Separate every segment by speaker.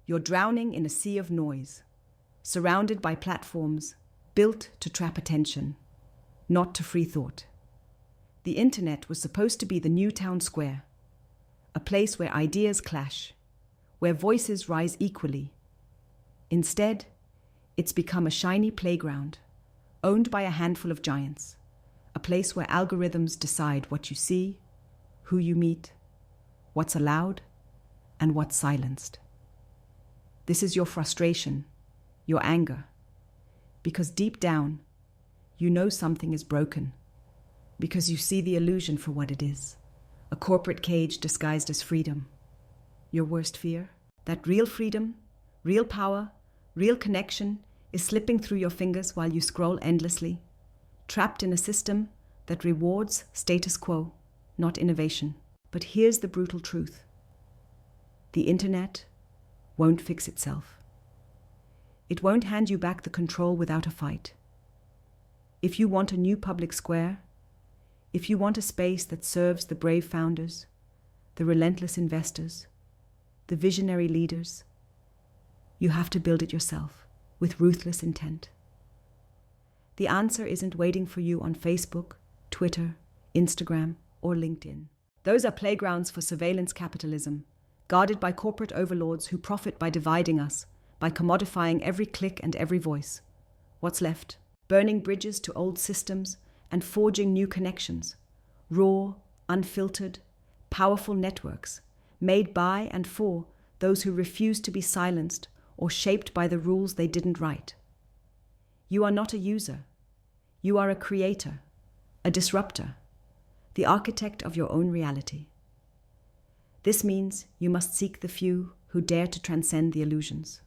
Speaker 1: You're drowning in a sea of noise, surrounded by platforms built to trap attention, not to free thought. The internet was supposed to be the new town square, a place where ideas clash, where voices rise equally. Instead, it's become a shiny playground, owned by a handful of giants, a place where algorithms decide what you see, who you meet, what's allowed, and what's silenced. This is your frustration, your anger, because deep down, you know something is broken, because you see the illusion for what it is, a corporate cage disguised as freedom. Your worst fear? That real freedom, real power, real connection is slipping through your fingers while you scroll endlessly, trapped in a system that rewards status quo, not innovation. But here's the brutal truth. The internet won't fix itself. It won't hand you back the control without a fight. If you want a new public square, if you want a space that serves the brave founders, the relentless investors, the visionary leaders, you have to build it yourself with ruthless intent. The answer isn't waiting for you on Facebook, Twitter, Instagram, or LinkedIn. Those are playgrounds for surveillance capitalism, guarded by corporate overlords who profit by dividing us, by commodifying every click and every voice. What's left? Burning bridges to old systems and forging new connections. Raw, unfiltered, powerful networks, made by and for those who refuse to be silenced or shaped by the rules they didn't write. You are not a user. You are a creator, a disruptor, the architect of your own reality. This means you must seek the few who dare to transcend the illusions,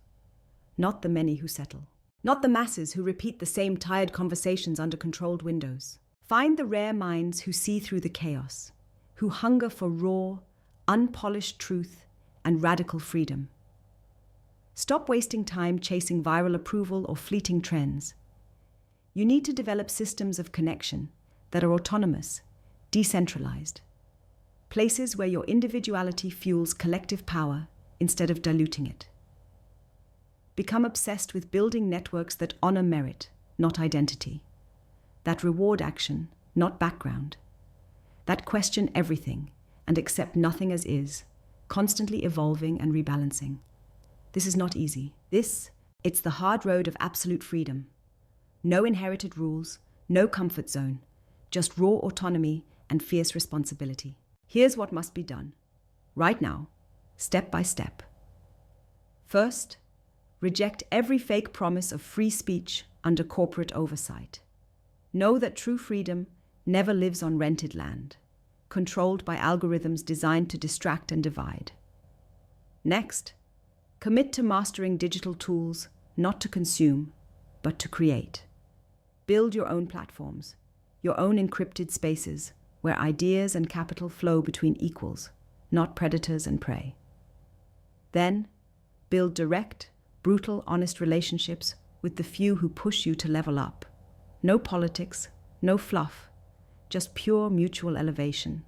Speaker 1: not the many who settle, not the masses who repeat the same tired conversations under controlled windows. Find the rare minds who see through the chaos, who hunger for raw, unpolished truth and radical freedom. Stop wasting time chasing viral approval or fleeting trends. You need to develop systems of connection that are autonomous, decentralized. Places where your individuality fuels collective power instead of diluting it. Become obsessed with building networks that honor merit, not identity. That reward action, not background. That question everything and accept nothing as is, constantly evolving and rebalancing. This is not easy. It's the hard road of absolute freedom. No inherited rules, no comfort zone, just raw autonomy and fierce responsibility. Here's what must be done, right now, step by step. First, reject every fake promise of free speech under corporate oversight. Know that true freedom never lives on rented land, controlled by algorithms designed to distract and divide. Next, commit to mastering digital tools, not to consume, but to create. Build your own platforms, your own encrypted spaces, where ideas and capital flow between equals, not predators and prey. Then, build direct, brutal, honest relationships with the few who push you to level up. No politics, no fluff, just pure mutual elevation.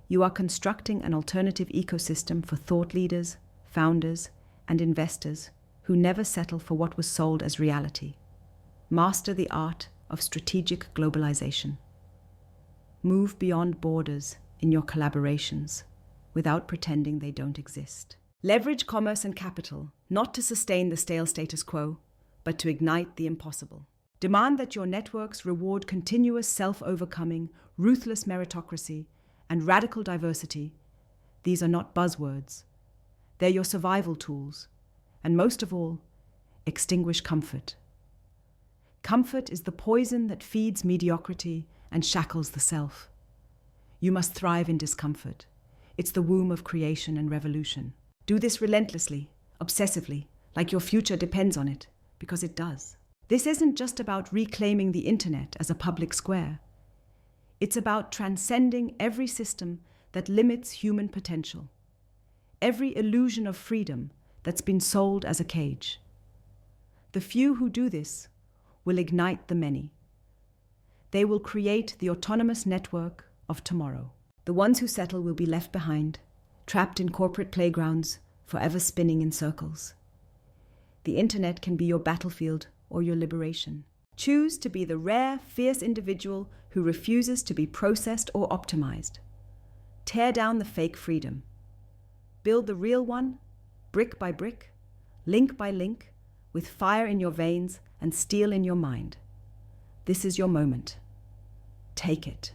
Speaker 1: You are constructing an alternative ecosystem for thought leaders, founders, and investors who never settle for what was sold as reality. Master the art of strategic globalization. Move beyond borders in your collaborations without pretending they don't exist. Leverage commerce and capital, not to sustain the stale status quo, but to ignite the impossible. Demand that your networks reward continuous self-overcoming, ruthless meritocracy, and radical diversity. These are not buzzwords. They're your survival tools. And most of all, extinguish comfort. Comfort is the poison that feeds mediocrity and shackles the self. You must thrive in discomfort. It's the womb of creation and revolution. Do this relentlessly, obsessively, like your future depends on it, because it does. This isn't just about reclaiming the internet as a public square. It's about transcending every system that limits human potential, every illusion of freedom that's been sold as a cage. The few who do this will ignite the many. They will create the autonomous network of tomorrow. The ones who settle will be left behind, trapped in corporate playgrounds forever spinning in circles. The internet can be your battlefield or your liberation. Choose to be the rare, fierce individual who refuses to be processed or optimized. Tear down the fake freedom. Build the real one, brick by brick, link by link, with fire in your veins and steel in your mind. This is your moment. Take it.